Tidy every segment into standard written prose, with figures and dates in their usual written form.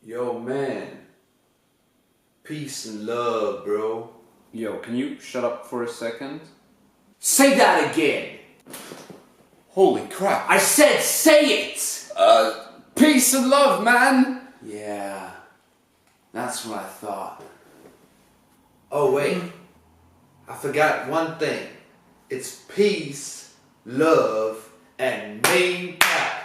Yo, man. Peace and love, bro. Yo, can you shut up for a second? Say that again! Holy crap. I said say it! Peace and love, man! Yeah, that's what I thought. Oh, wait. I forgot one thing. It's peace, love, and main paths.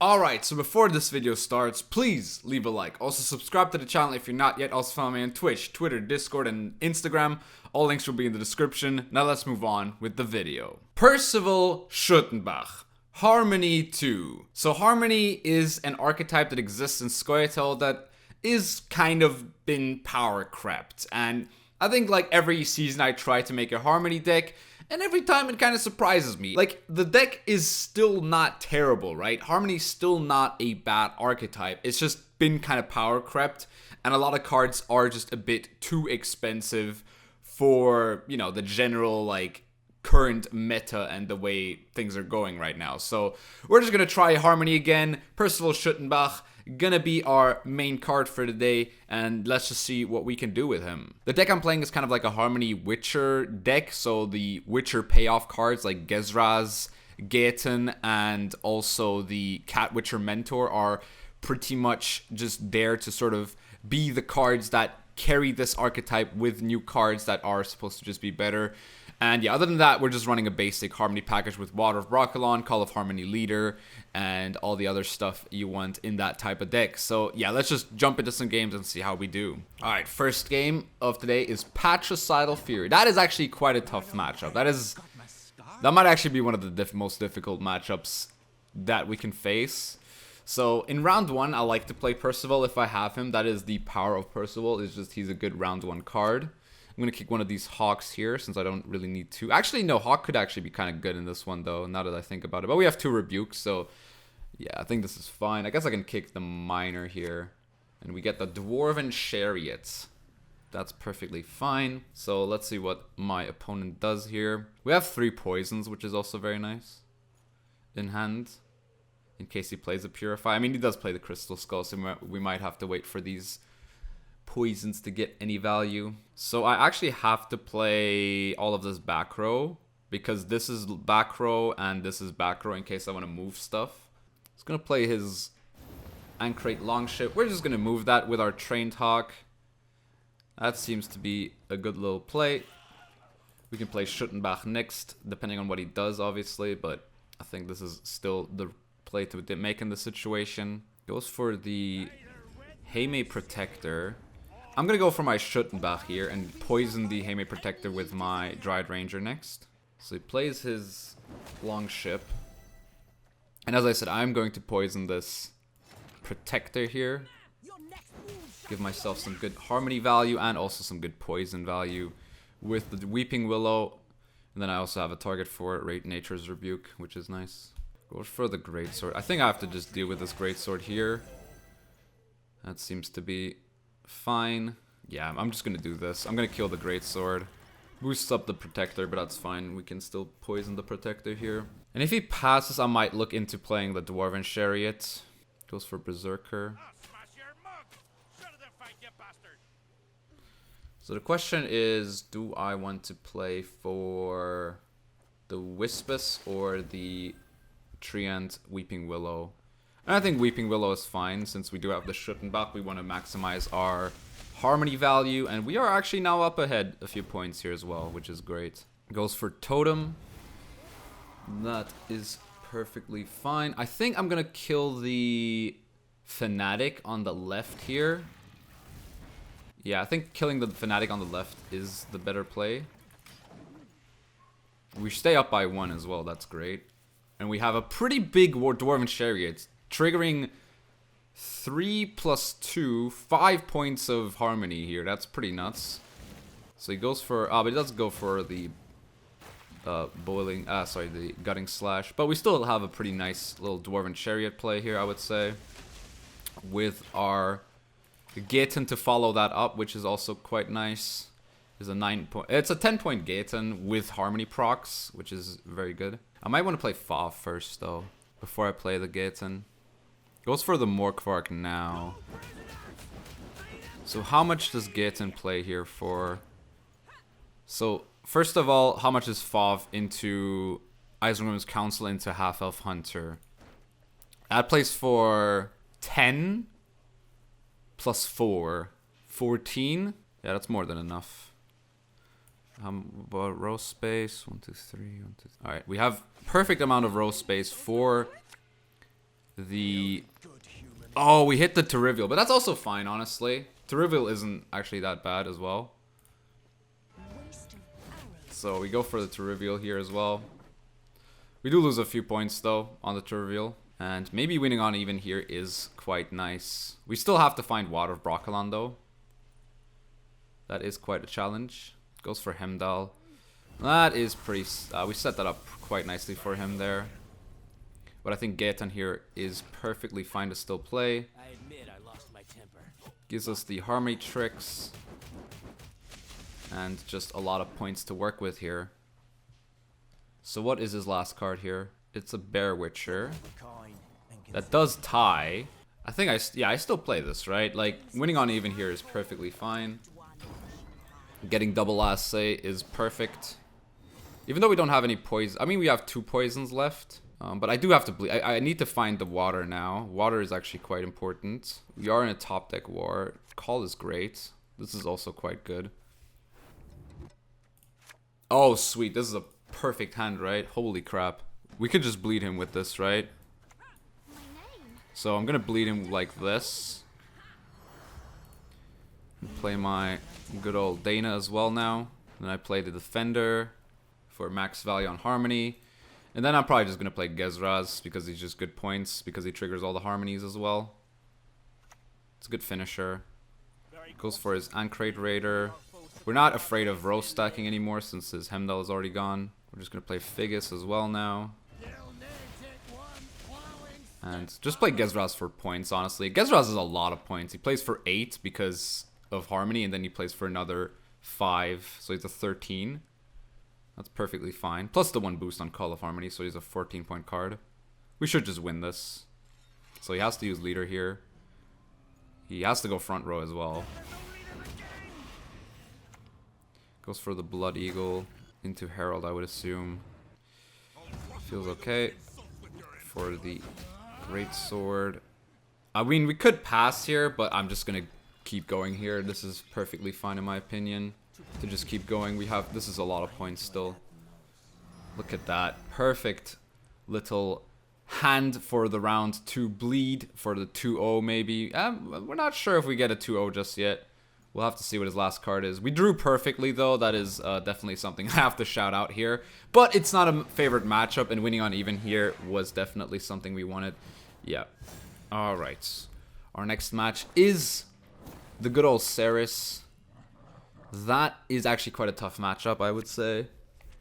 Alright, so before this video starts, please leave a like. Also subscribe to the channel if you're not yet. Also follow me on Twitch, Twitter, Discord, and Instagram. All links will be in the description. Now let's move on with the video. Patricidal Schuttenbach. Harmony 2. So Harmony is an archetype that exists in Skellige that is kind of been power crept. And I think like every season I try to make a Harmony deck, and every time it kind of surprises me. Like, the deck is still not terrible, right? Harmony's still not a bad archetype. It's just been kind of power crept, and a lot of cards are just a bit too expensive for, you know, the general, like, current meta and the way things are going right now. So we're just gonna try Harmony again. Patricidal Schuttenbach gonna be our main card for the day, and let's just see what we can do with him. The deck I'm playing is kind of like a Harmony Witcher deck, so the Witcher payoff cards like Gezraz, Gaetan, and also the Cat Witcher Mentor are pretty much just there to sort of be the cards that carry this archetype with new cards that are supposed to just be better. And yeah, other than that, we're just running a basic Harmony package with Water of Brokilon, Call of Harmony Leader, and all the other stuff you want in that type of deck. So yeah, let's just jump into some games and see how we do. Alright, first game of today is Patricidal Fury. That is actually quite a tough matchup. That might actually be one of the most difficult matchups that we can face. So in round one, I like to play Percival if I have him. That is the power of Percival. It's just he's a good round one card. I'm going to kick one of these Hawks here since I don't really need to. Actually, no, Hawk could actually be kind of good in this one, though, now that I think about it. But we have 2 Rebukes, so yeah, I think this is fine. I guess I can kick the Miner here. And we get the Dwarven Chariot. That's perfectly fine. So let's see what my opponent does here. We have 3 Poisons, which is also very nice in hand, in case he plays a Purify. I mean, he does play the Crystal Skull, so we might have to wait for these Poisons to get any value. So I actually have to play all of this back row, because this is back row and this is back row in case I want to move stuff. He's gonna play his Ancrate Longship. We're just gonna move that with our Trained Hawk. That seems to be a good little play. We can play Schuttenbach next, depending on what he does, obviously, but I think this is still the play to make in the situation. Goes for the Heime Protector. I'm gonna go for my Schuttenbach here and poison the Heime Protector with my Dryad Ranger next. So he plays his Longship. And as I said, I'm going to poison this Protector here. Give myself some good Harmony value and also some good poison value with the Weeping Willow. And then I also have a target for it, Nature's Rebuke, which is nice. Goes for the Greatsword. I think I have to just deal with this Greatsword here. That seems to be fine. Yeah, I'm just gonna do this. I'm gonna kill the Greatsword. Boosts up the Protector, but that's fine. We can still poison the Protector here. And if he passes, I might look into playing the Dwarven Chariot. Goes for Berserker. So the question is, do I want to play for the Wispus or the Treant Weeping Willow? And I think Weeping Willow is fine, since we do have the Schuttenbach. We want to maximize our Harmony value, and we are actually now up ahead a few points here as well, which is great. Goes for Totem. That is perfectly fine. I think I'm gonna kill the Fanatic on the left here. Yeah, I think killing the Fanatic on the left is the better play. We stay up by 1 as well, that's great. And we have a pretty big Dwarven Chariot, triggering 3 plus 2, 5 points of Harmony here. That's pretty nuts. So he goes for, but he does go for the the Gutting Slash. But we still have a pretty nice little Dwarven Chariot play here, I would say, with our Gaetan to follow that up, which is also quite nice. It's a 10-point Gaetan with Harmony procs, which is very good. I might want to play Fa first though, before I play the Gaetan. Goes for the Morkvark now. So how much does Gaetan play here for? So first of all, how much is Fov into Eisenwomen's Council into Half-Elf Hunter? That plays for 10 plus 4. 14? Yeah, that's more than enough. About row space. 1, 2, 3. 1, 2, 3. Alright, we have perfect amount of row space for the... Oh, we hit the Terrivial, but that's also fine, honestly. Terrivial isn't actually that bad as well. So we go for the Terrivial here as well. We do lose a few points, though, on the Terrivial. And maybe winning on even here is quite nice. We still have to find Water of Broccolon, though. That is quite a challenge. Goes for Hemdall. That is pretty... we set that up quite nicely for him there. But I think Gaetan here is perfectly fine to still play. I admit I lost my temper. Gives us the Harmony tricks. And just a lot of points to work with here. So what is his last card here? It's a Bear Witcher. That does tie. I think I still play this, right? Like, winning on even here is perfectly fine. Getting double last say is perfect. Even though we don't have any poison. I mean, we have 2 poisons left. But I do have to bleed. I need to find the water now. Water is actually quite important. We are in a top deck war. Call is great. This is also quite good. Oh, sweet. This is a perfect hand, right? Holy crap. We could just bleed him with this, right? So I'm gonna bleed him like this. Play my good old Dana as well now. Then I play the Defender for max value on Harmony. And then I'm probably just gonna play Gezraz because he's just good points, because he triggers all the harmonies as well. It's a good finisher. Goes for his Ancrate Raider. We're not afraid of row stacking anymore since his Hemdall is already gone. We're just gonna play Figus as well now. And just play Gezraz for points, honestly. Gezraz is a lot of points. He plays for 8 because of Harmony, and then he plays for another 5, so he's a 13. That's perfectly fine. Plus the 1 boost on Call of Harmony, so he's a 14-point card. We should just win this. So he has to use Leader here. He has to go front row as well. Goes for the Blood Eagle into Herald, I would assume. Feels okay. For the Great Sword. I mean, we could pass here, but I'm just gonna keep going here. This is perfectly fine in my opinion. To just keep going. This is a lot of points still. Look at that. Perfect little hand for the round to bleed for the 2-0 maybe. We're not sure if we get a 2-0 just yet. We'll have to see what his last card is. We drew perfectly though. That is definitely something I have to shout out here. But it's not a favorite matchup, and winning on even here was definitely something we wanted. Yeah. Alright. Our next match is the good old Ceres. That is actually quite a tough matchup, I would say.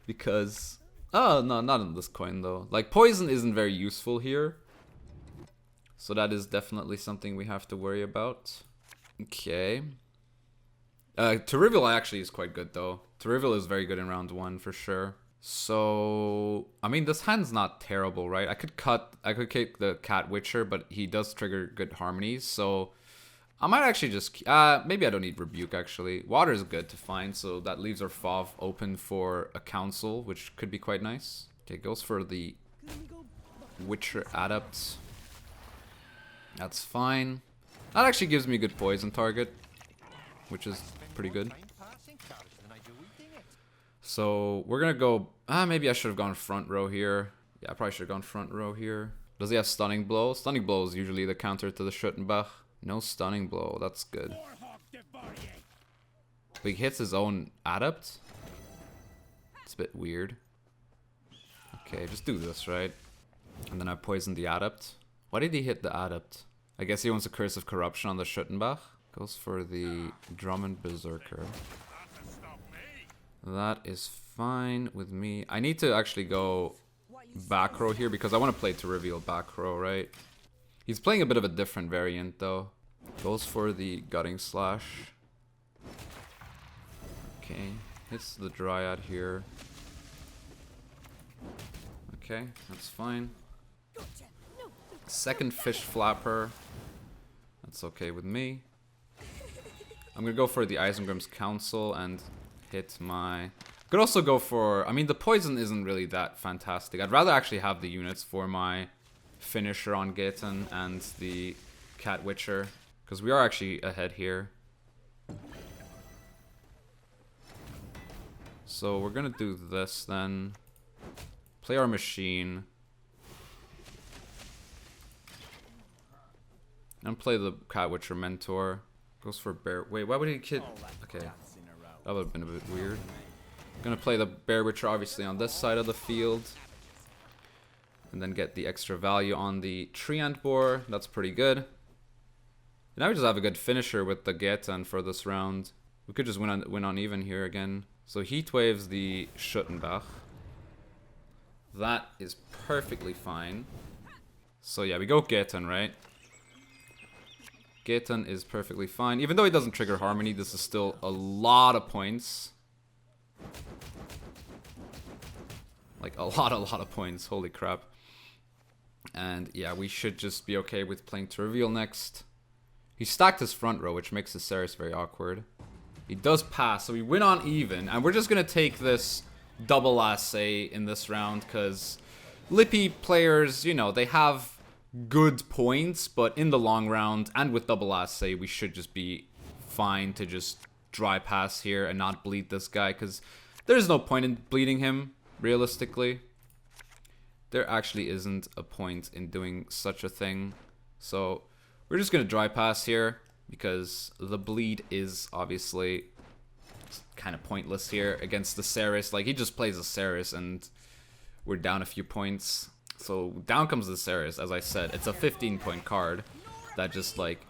Because... Oh, no, not in this coin, though. Like, poison isn't very useful here. So that is definitely something we have to worry about. Okay. Terrivial actually is quite good, though. Terrivial is very good in round 1, for sure. So... I mean, this hand's not terrible, right? I could kick the Cat Witcher, but he does trigger good harmonies, so... I might actually just... maybe I don't need Rebuke, actually. Water is good to find, so that leaves our FOV open for a Council, which could be quite nice. Okay, goes for the Witcher Adept. That's fine. That actually gives me a good poison target, which is pretty good. So, we're gonna go... maybe I should have gone front row here. Yeah, I probably should have gone front row here. Does he have Stunning Blow? Stunning Blow is usually the counter to the Schuttenbach. No Stunning Blow, that's good. But he hits his own Adept? It's a bit weird. Okay, just do this, right? And then I poisoned the Adept. Why did he hit the Adept? I guess he wants a Curse of Corruption on the Schuttenbach. Goes for the Drummond Berserker. That is fine with me. I need to actually go back row here because I want to play to reveal back row, right? He's playing a bit of a different variant though. Goes for the Gutting Slash. Okay, hits the Dryad here. Okay, that's fine. Second Fish Flapper. That's okay with me. I'm gonna go for the Isengrim's Council and hit my... Could also go for... I mean, the poison isn't really that fantastic. I'd rather actually have the units for my finisher on Gaetan and the Cat Witcher, because we are actually ahead here. So we're gonna do this then. Play our machine. And play the Cat Witcher Mentor. Goes for Bear... Wait, why would he kid... Okay. That would have been a bit weird. Gonna play the Bear Witcher obviously on this side of the field. And then get the extra value on the Treant Boar. That's pretty good. Now we just have a good finisher with the Gaetan for this round. We could just win on even here again. So Heat Waves the Schuttenbach. That is perfectly fine. So yeah, we go Gaetan, right? Gaetan is perfectly fine. Even though he doesn't trigger Harmony, this is still a lot of points. Like a lot of points. Holy crap. And yeah, we should just be okay with playing to reveal next. He stacked his front row, which makes his Ceres very awkward. He does pass, so we win on even. And we're just going to take this double assay in this round, because Lippy players, you know, they have good points, but in the long round and with double assay, we should just be fine to just dry pass here and not bleed this guy, because there's no point in bleeding him, realistically. There actually isn't a point in doing such a thing. So we're just going to dry pass here, because the bleed is obviously kind of pointless here against the Ceres. Like, he just plays a Ceres and we're down a few points. So down comes the Ceres, as I said. It's a 15-point card that just, like,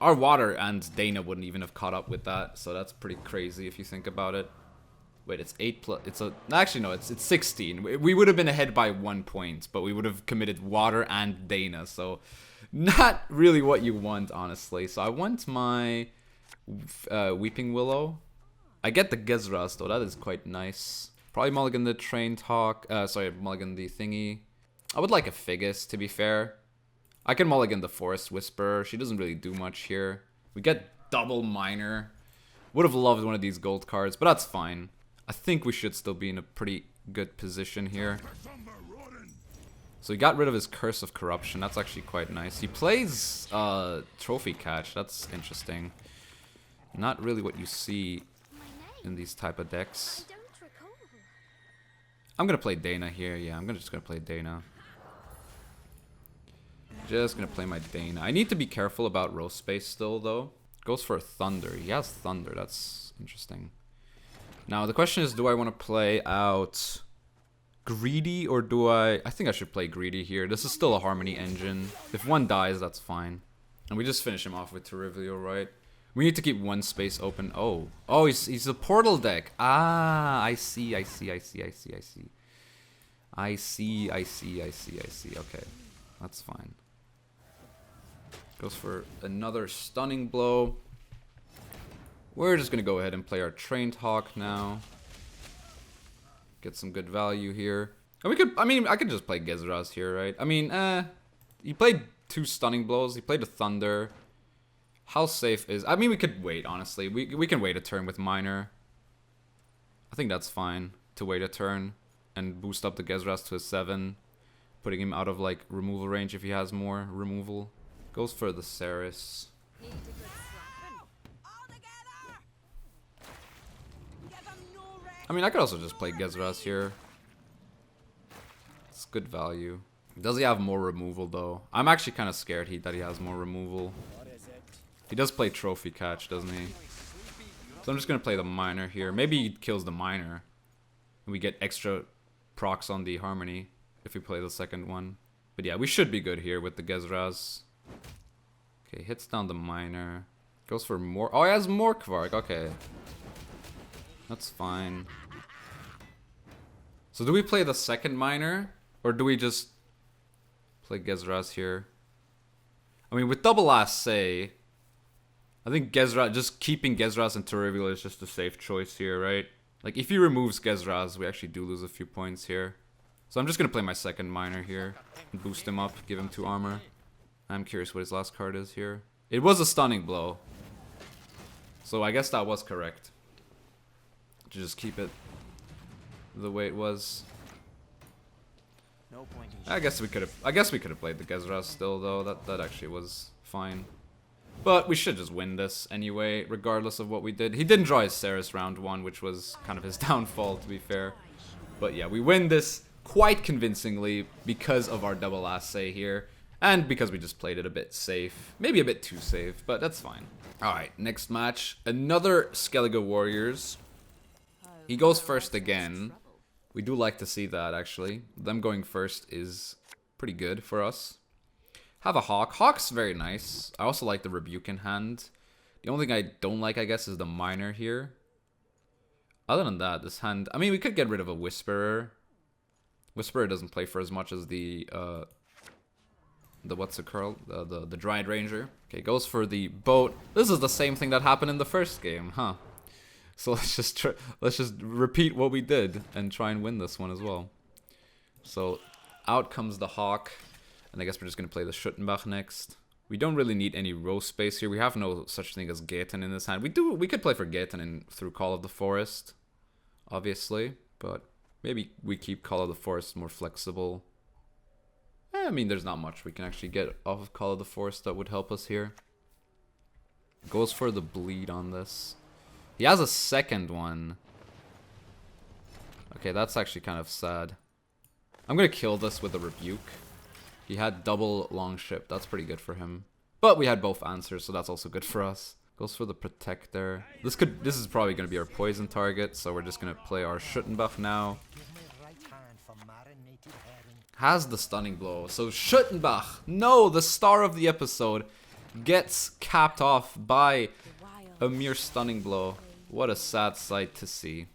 our Water and Dana wouldn't even have caught up with that. So that's pretty crazy if you think about it. Wait, it's 8 plus... It's a... Actually, no, it's 16. We would have been ahead by 1 point, but we would have committed Water and Dana. So not really what you want, honestly. So I want my Weeping Willow. I get the Gezras, though. That is quite nice. Probably mulligan the Train Talk. Sorry, mulligan the thingy. I would like a Figgis, to be fair. I can mulligan the Forest Whisperer. She doesn't really do much here. We get double Miner. Would have loved one of these gold cards, but that's fine. I think we should still be in a pretty good position here. So he got rid of his Curse of Corruption. That's actually quite nice. He plays Trophy Catch. That's interesting. Not really what you see in these type of decks. I'm gonna play Dana here. Yeah, I'm just gonna play Dana. Just gonna play my Dana. I need to be careful about row space still, though. Goes for Thunder. He has Thunder. That's interesting. Now, the question is, do I want to play out Greedy, or do I think I should play Greedy here. This is still a Harmony engine. If one dies, that's fine. And we just finish him off with Terrivio, right? We need to keep one space open. Oh, he's a portal deck. Ah, I see. Okay, that's fine. Goes for another Stunning Blow. We're just gonna go ahead and play our Trained Hawk now. Get some good value here. And we could, I could just play Gezras here, right? I mean, he played 2 Stunning Blows. He played a Thunder. How safe is... I mean, we could wait, honestly. We can wait a turn with Miner. I think that's fine to wait a turn and boost up the Gezras to a 7. Putting him out of, like, removal range if he has more removal. Goes for the Ceres. I mean, I could also just play Gezras here. It's good value. Does he have more removal, though? I'm actually kind of scared that he has more removal. He does play Trophy Catch, doesn't he? So I'm just going to play the Miner here. Maybe he kills the Miner. And we get extra procs on the Harmony if we play the second one. But yeah, we should be good here with the Gezras. Okay, hits down the Miner. Goes for more... Oh, he has more Kvark. Okay. That's fine. So do we play the second Miner? Or do we just play Gezras here? I mean, with double assay, I think Gezras, just keeping Gezras and Terrivio is just a safe choice here, right? Like, if he removes Gezras, we actually do lose a few points here. So I'm just going to play my second Miner here and boost him up, give him 2 armor. I'm curious what his last card is here. It was a Stunning Blow. So I guess that was correct. To just keep it the way it was. No point in I guess we could have played the Gezras still though. That actually was fine. But we should just win this anyway, regardless of what we did. He didn't draw his Ceres round 1, which was kind of his downfall, to be fair. But yeah, we win this quite convincingly because of our double assay here. And because we just played it a bit safe. Maybe a bit too safe, but that's fine. Alright, next match. Another Skellige Warriors. He goes first again. We do like to see that, actually. Them going first is pretty good for us. Have a Hawk. Hawk's very nice. I also like the Rebuke in hand. The only thing I don't like, I guess, is the Miner here. Other than that, this hand... I mean, we could get rid of a Whisperer. Whisperer doesn't play for as much as the what's it called? The Dryad Ranger. Okay, goes for the boat. This is the same thing that happened in the first game, huh? So let's just repeat what we did and try and win this one as well. So out comes the Hawk, and I guess we're just gonna play the Schuttenbach next. We don't really need any row space here. We have no such thing as Gaetan in this hand. We could play for Gaetan through Call of the Forest, obviously, but maybe we keep Call of the Forest more flexible. I mean, there's not much we can actually get off of Call of the Forest that would help us here. Goes for the bleed on this. He has a second one. Okay, that's actually kind of sad. I'm gonna kill this with a Rebuke. He had double Longship. That's pretty good for him. But we had both answers, so that's also good for us. Goes for the Protector. This is probably gonna be our poison target, so we're just gonna play our Schuttenbach now. Has the Stunning Blow. So Schuttenbach, no, the star of the episode, gets capped off by a mere Stunning Blow. What a sad sight to see.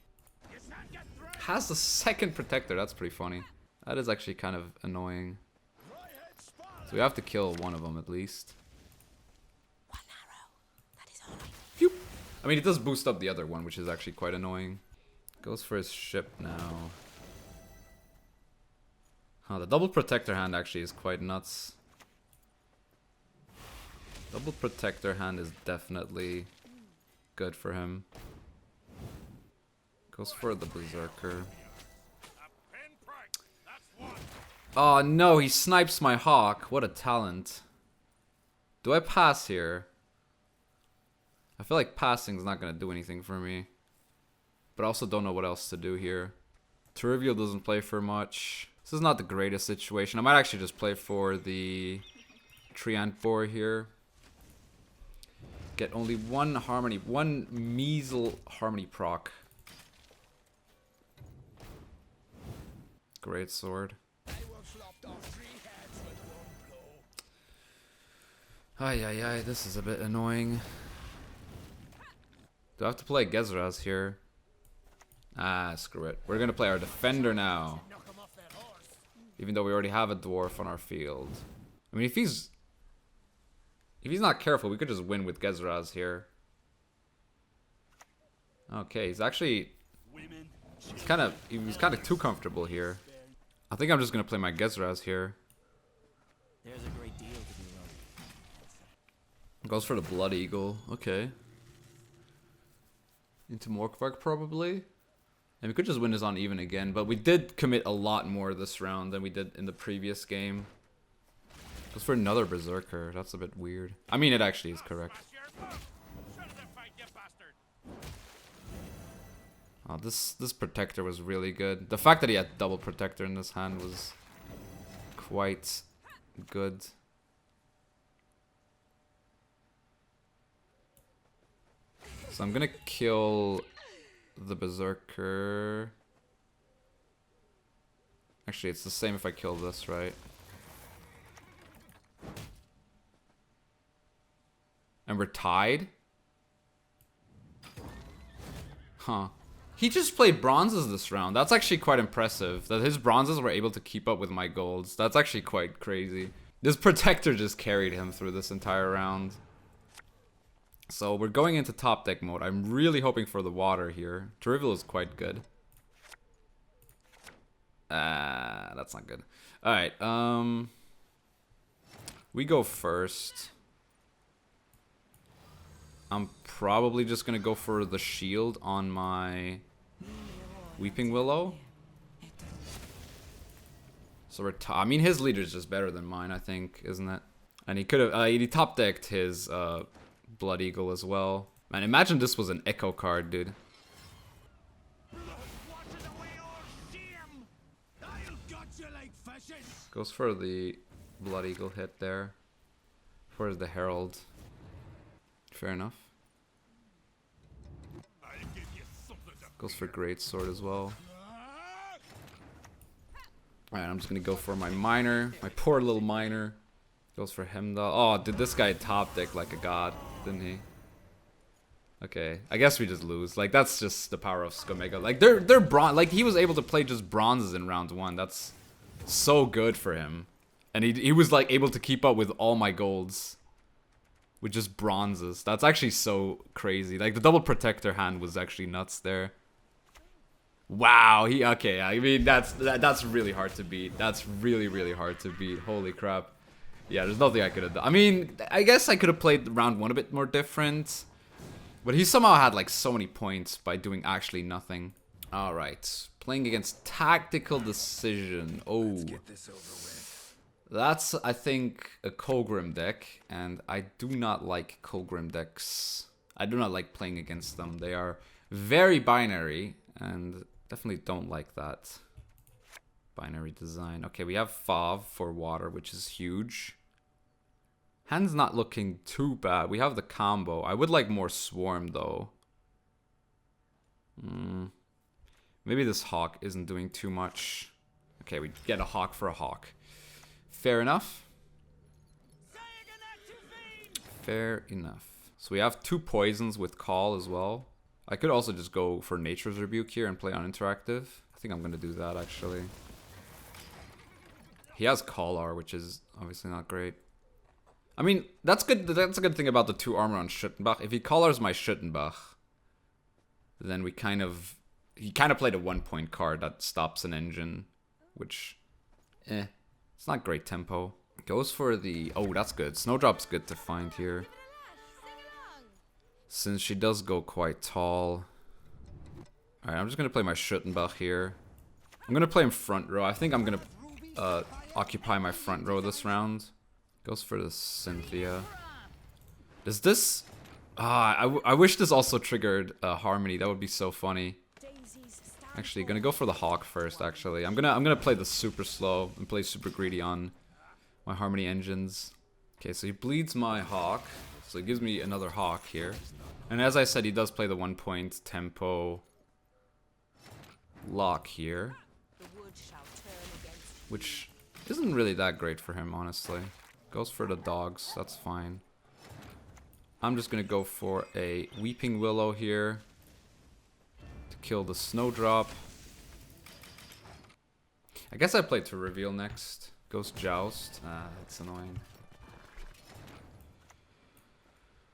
Has the second Protector. That's pretty funny. That is actually kind of annoying. So we have to kill one of them at least. one arrow. That is all I Phew. I mean, it does boost up the other one, which is actually quite annoying. Goes for his ship now. Huh, the double Protector hand actually is quite nuts. Double Protector hand is definitely good for him. Goes for the Berserker. Oh no, he snipes my Hawk. What a talent. Do I pass here? I feel like passing's not gonna do anything for me. But I also don't know what else to do here. Trivial doesn't play for much. This is not the greatest situation. I might actually just play for the Treant Boar here. Get only one harmony, one measle harmony proc. Great sword. Ay, this is a bit annoying. Do I have to play Gezras here? Ah, screw it. We're gonna play our defender now. Even though we already have a dwarf on our field. I mean, if he's not careful, we could just win with Gezras here. Okay, he was kind of too comfortable here. I think I'm just gonna play my Gezras here. There's a great deal to be learned. Goes for the Blood Eagle. Okay. Into Morkvark probably. And we could just win this on even again, but we did commit a lot more this round than we did in the previous game. Goes for another Berserker. That's a bit weird. I mean, it actually is correct. Oh, this Protector was really good. The fact that he had double Protector in this hand was quite good. So I'm gonna kill the Berserker. Actually, it's the same if I kill this, right? And we're tied? Huh. He just played bronzes this round. That's actually quite impressive. That his bronzes were able to keep up with my golds. That's actually quite crazy. This Protector just carried him through this entire round. So we're going into top deck mode. I'm really hoping for the water here. Trivial is quite good. That's not good. Alright, we go first. I'm probably just gonna go for the shield on my Weeping Willow. So we're I mean, his leader is just better than mine, I think, isn't it? And he could have he top decked his Blood Eagle as well. Man, imagine this was an Echo card, dude. Goes for the Blood Eagle hit there. For the Herald. Fair enough. Goes for Great Sword as well. Alright, I'm just gonna go for my Miner. My poor little Miner. Goes for Heimdall. Oh, did this guy top deck like a god, didn't he? Okay, I guess we just lose. Like, that's just the power of Skellige. Like, they're bronze. Like, he was able to play just bronzes in round 1. That's so good for him. And he was, like, able to keep up with all my golds. With just bronzes. That's actually so crazy. Like, the double protector hand was actually nuts there. Wow, okay, I mean, that's really hard to beat. That's really, really hard to beat. Holy crap. Yeah, there's nothing I could have done. I mean, I guess I could have played round 1 a bit more different. But he somehow had, like, so many points by doing actually nothing. Alright, playing against Tactical Decision. Oh, that's, I think, a Colgrim deck. And I do not like Colgrim decks. I do not like playing against them. They are very binary. And definitely don't like that binary design. Okay, we have Fav for water, which is huge. Hand's not looking too bad. We have the combo. I would like more Swarm, though. Maybe this Hawk isn't doing too much. Okay, we get a Hawk for a Hawk. Fair enough. Fair enough. So we have 2 poisons with Call as well. I could also just go for Nature's Rebuke here and play on interactive. I think I'm going to do that, actually. He has Collar, which is obviously not great. I mean, that's good. That's a good thing about the 2 armor on Schuttenbach. If he Collars my Schuttenbach, then we kind of... He kind of played a 1-point card that stops an engine, which... It's not great tempo. Goes for the... Oh, that's good. Snowdrop's good to find here. Since she does go quite tall. Alright, I'm just going to play my Schuttenbach here. I'm going to play him front row. I think I'm going to occupy my front row this round. Goes for the Cynthia. Does this... I wish this also triggered Harmony. That would be so funny. Actually, gonna go for the Hawk first, actually. I'm gonna play the super slow and play super greedy on my Harmony engines. Okay, so he bleeds my Hawk. So he gives me another Hawk here. And as I said, he does play the 1-point tempo lock here. Which isn't really that great for him, honestly. Goes for the dogs, that's fine. I'm just gonna go for a Weeping Willow here. To kill the Snowdrop. I guess I play to reveal next. Goes Joust. That's annoying.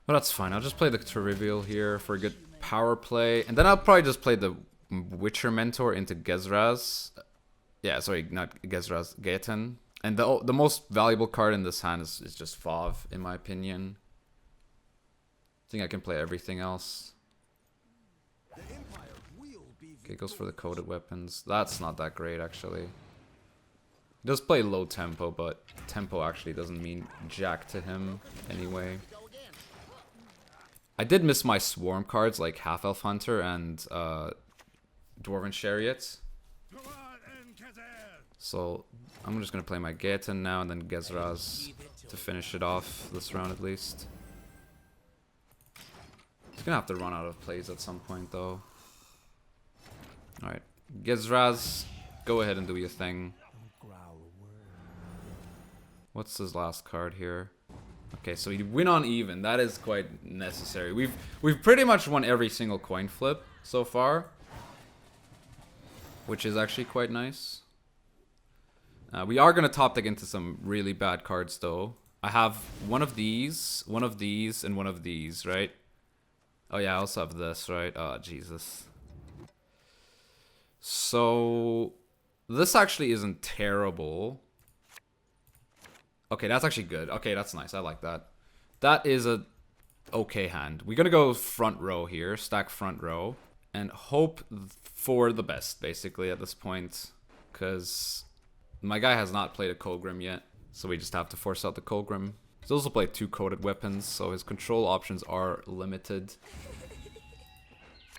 But that's fine. I'll just play the to reveal here for a good power play. And then I'll probably just play the Witcher Mentor into Gezraz. Yeah, sorry, not Gezraz, Gaetan. And the most valuable card in this hand is just Fav, in my opinion. I think I can play everything else. Okay, goes for the Coded Weapons. That's not that great, actually. He does play low tempo, but tempo actually doesn't mean jack to him anyway. I did miss my Swarm cards, like Half-Elf Hunter and Dwarven Chariot. So I'm just going to play my Gaetan now and then Gezraz to finish it off this round at least. He's going to have to run out of plays at some point though. Alright, Gezraz, go ahead and do your thing. What's his last card here? Okay, so he win on even. That is quite necessary. We've pretty much won every single coin flip so far, which is actually quite nice. We are gonna top deck into some really bad cards though. I have one of these, and one of these, right? Oh yeah, I also have this, right? Oh Jesus. So this actually isn't terrible. Okay, that's actually good. Okay, that's nice. I like that. That is a okay hand. We're gonna go front row here, stack front row, and hope for the best, basically, at this point. Because my guy has not played a Colgrim yet, so we just have to force out the Colgrim. He's also played 2 coated weapons, so his control options are limited.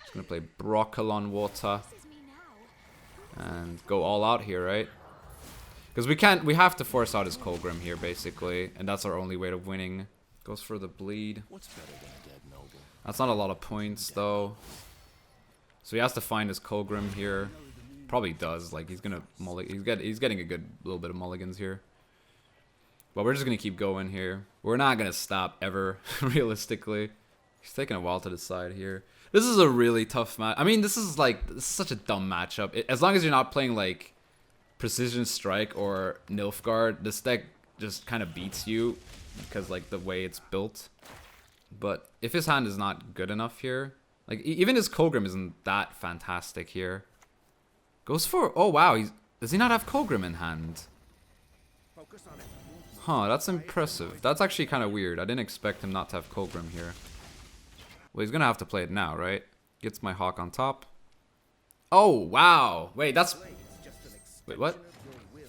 He's gonna play Broccolon Water and go all out here, right? Because we have to force out his Colgrim here, basically, and that's our only way of winning. Goes for the bleed. That's not a lot of points, though. So he has to find his Colgrim here. Probably does. Like, he's gonna he's getting a good little bit of mulligans here. But we're just gonna keep going here. We're not gonna stop ever, realistically. He's taking a while to decide here. This is a really tough match. I mean, this is such a dumb matchup. As long as you're not playing like Precision Strike or Nilfgaard, this deck just kind of beats you because like the way it's built. But if his hand is not good enough here, like even his Colgrim isn't that fantastic here. Goes for, oh wow, does he not have Colgrim in hand? Huh, that's impressive. That's actually kind of weird. I didn't expect him not to have Colgrim here. Well, he's gonna have to play it now, right? Gets my Hawk on top. Oh, wow. Wait, that's... Wait, what?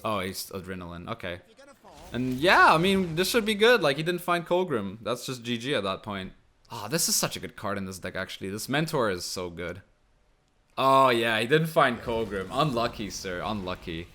Oh, he's Adrenaline. Okay. And yeah, I mean, this should be good. Like, he didn't find Colgrim. That's just GG at that point. Oh, this is such a good card in this deck, actually. This Mentor is so good. Oh, yeah, he didn't find Colgrim. Unlucky, sir. Unlucky.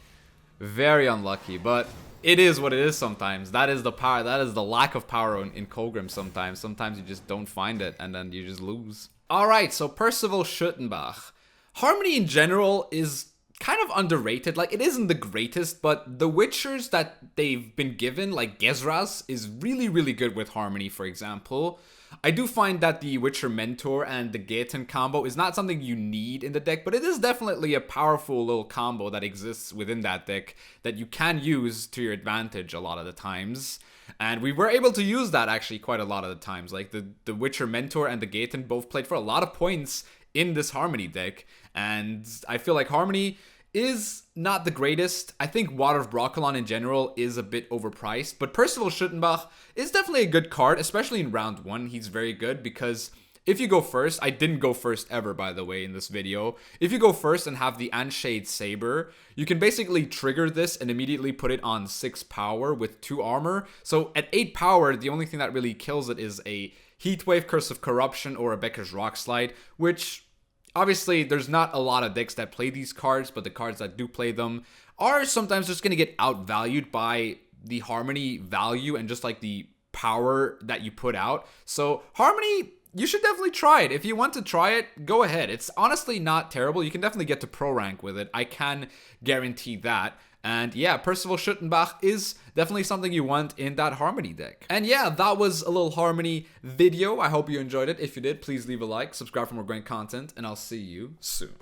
Very unlucky, but it is what it is sometimes. That is the power. That is the lack of power in Colgrim sometimes. Sometimes you just don't find it, and then you just lose. Alright, so Percival Schuttenbach. Harmony in general is kind of underrated. Like, it isn't the greatest, but the Witchers that they've been given, like Gezras, is really, really good with Harmony, for example. I do find that the Witcher Mentor and the Gaetan combo is not something you need in the deck, but it is definitely a powerful little combo that exists within that deck that you can use to your advantage a lot of the times. And we were able to use that actually quite a lot of the times. Like the Witcher Mentor and the Gaetan both played for a lot of points in this Harmony deck. And I feel like Harmony is not the greatest. I think Water of Broccolon in general is a bit overpriced, but Percival Schuttenbach is definitely a good card, especially in round 1. He's very good because if you go first, I didn't go first ever, by the way, in this video. If you go first and have the Anshade Saber, you can basically trigger this and immediately put it on 6 power with 2 armor. So at 8 power, the only thing that really kills it is a Heatwave, Curse of Corruption, or a Becker's Rock Slide, which... obviously, there's not a lot of decks that play these cards, but the cards that do play them are sometimes just going to get outvalued by the Harmony value and just like the power that you put out. So Harmony, you should definitely try it. If you want to try it, go ahead. It's honestly not terrible. You can definitely get to pro rank with it. I can guarantee that. And yeah, Percival Schuttenbach is definitely something you want in that Harmony deck. And yeah, that was a little Harmony video. I hope you enjoyed it. If you did, please leave a like, subscribe for more Gwent content, and I'll see you soon.